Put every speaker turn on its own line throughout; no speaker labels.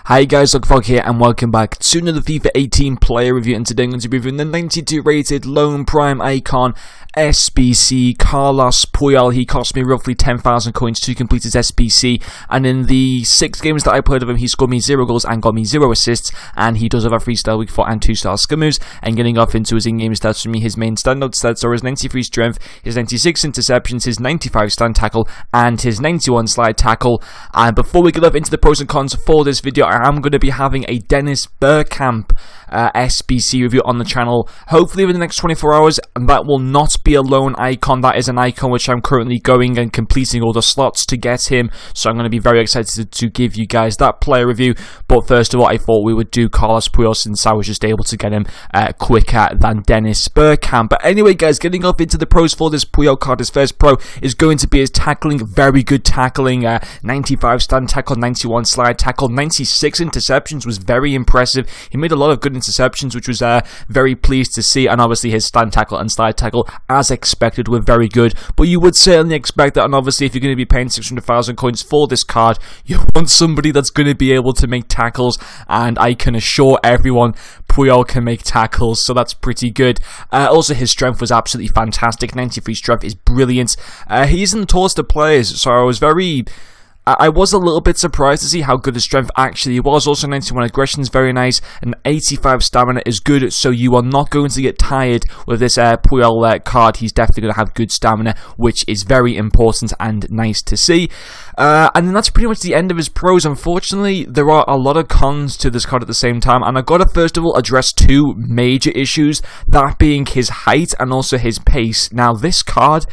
Hi guys, Fogg here and welcome back to another FIFA 18 player review, and today I'm going to be reviewing the 92 rated lone prime icon SBC Carlos Puyol. He cost me roughly 10,000 coins to complete his SBC, and in the 6 games that I played of him he scored me 0 goals and got me 0 assists, and he does have a 3-star weak foot and 2-star skill moves. And getting off into his in-game stats for me, his main standout stats are his 93 strength, his 96 interceptions, his 95 stand tackle and his 91 slide tackle. And before we get off into the pros and cons for this video, I am going to be having a Dennis Bergkamp SBC review on the channel, hopefully within the next 24 hours, and that will not be a lone icon. That is an icon which I'm currently going and completing all the slots to get him, so I'm going to be very excited to give you guys that player review. But first of all, I thought we would do Carlos Puyol since I was just able to get him quicker than Dennis Bergkamp. But anyway guys, getting off into the pros for this Puyol card, his first pro is going to be his tackling. Very good tackling, 95 stand tackle, 91 slide tackle, 96 interceptions was very impressive. He made a lot of good interceptions, which was very pleased to see, and obviously his stand tackle and slide tackle, as expected, were very good. But you would certainly expect that, and obviously if you're going to be paying 600,000 coins for this card, you want somebody that's going to be able to make tackles, and I can assure everyone Puyol can make tackles, so that's pretty good. Also, his strength was absolutely fantastic. 93 strength is brilliant. He isn't the tallest of players, so I was a little bit surprised to see how good his strength actually was. Also, 91 aggression is very nice, and 85 stamina is good, so you are not going to get tired with this Puyol card. He's definitely going to have good stamina, which is very important and nice to see. And then that's pretty much the end of his pros. Unfortunately, there are a lot of cons to this card at the same time, and I've got to first of all address 2 major issues, that being his height and also his pace. Now, this card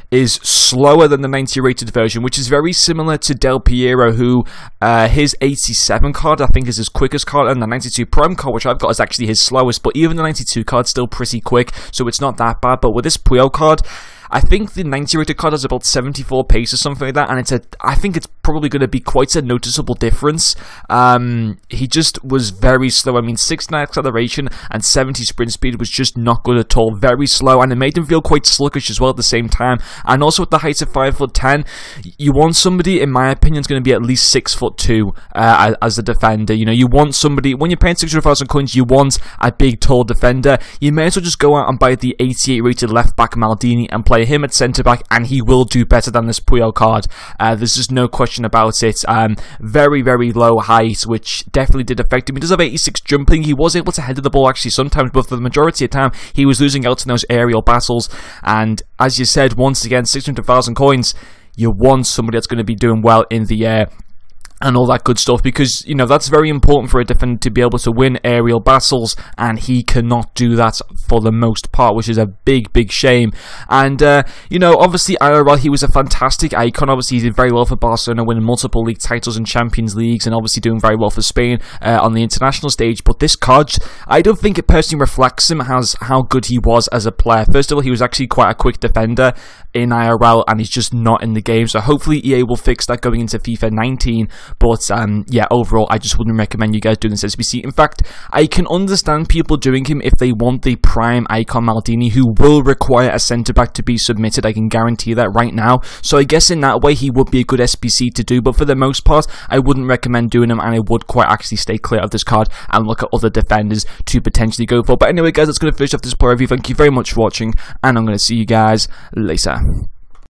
is slower than the 90 rated version, which is very similar to Del Piero, who his 87 card I think is his quickest card, and the 92 prime card, which I've got, is actually his slowest. But even the 92 card's still pretty quick, so it's not that bad. But with this Puyol card, I think the 90 rated card has about 74 pace or something like that, and I think it's probably going to be quite a noticeable difference. He just was very slow. I mean, 69 acceleration and 70 sprint speed was just not good at all. Very slow, and it made him feel quite sluggish as well at the same time. And also at the height of 5'10", you want somebody, in my opinion, is going to be at least 6'2" as a defender. You know, you want somebody, when you're paying 600,000 coins, you want a big, tall defender. You may as well just go out and buy the 88 rated left back Maldini and play him at centre back, and he will do better than this Puyol card. There's just no question about it. Very, very low height, which definitely did affect him. He does have 86 jumping. He was able to head the ball actually sometimes, but for the majority of the time he was losing out in those aerial battles. And as you said, once again, 600,000 coins, you want somebody that's going to be doing well in the air and all that good stuff, because, you know, that's very important for a defender to be able to win aerial battles, and he cannot do that for the most part, which is a big, big shame. And, you know, obviously IRL, he was a fantastic icon. Obviously, he did very well for Barcelona, winning multiple league titles and Champions Leagues, and obviously doing very well for Spain on the international stage. But this card, I don't think it personally reflects him as how good he was as a player. First of all, he was actually quite a quick defender in IRL, and he's just not in the game, so hopefully EA will fix that going into FIFA 19. But yeah, overall, I just wouldn't recommend you guys doing this SBC. In fact, I can understand people doing him if they want the prime icon Maldini, who will require a centre-back to be submitted. I can guarantee that right now. So I guess in that way, he would be a good SBC to do. But for the most part, I wouldn't recommend doing him, and I would quite actually stay clear of this card and look at other defenders to potentially go for. But anyway, guys, that's going to finish off this player review. Thank you very much for watching, and I'm going to see you guys later.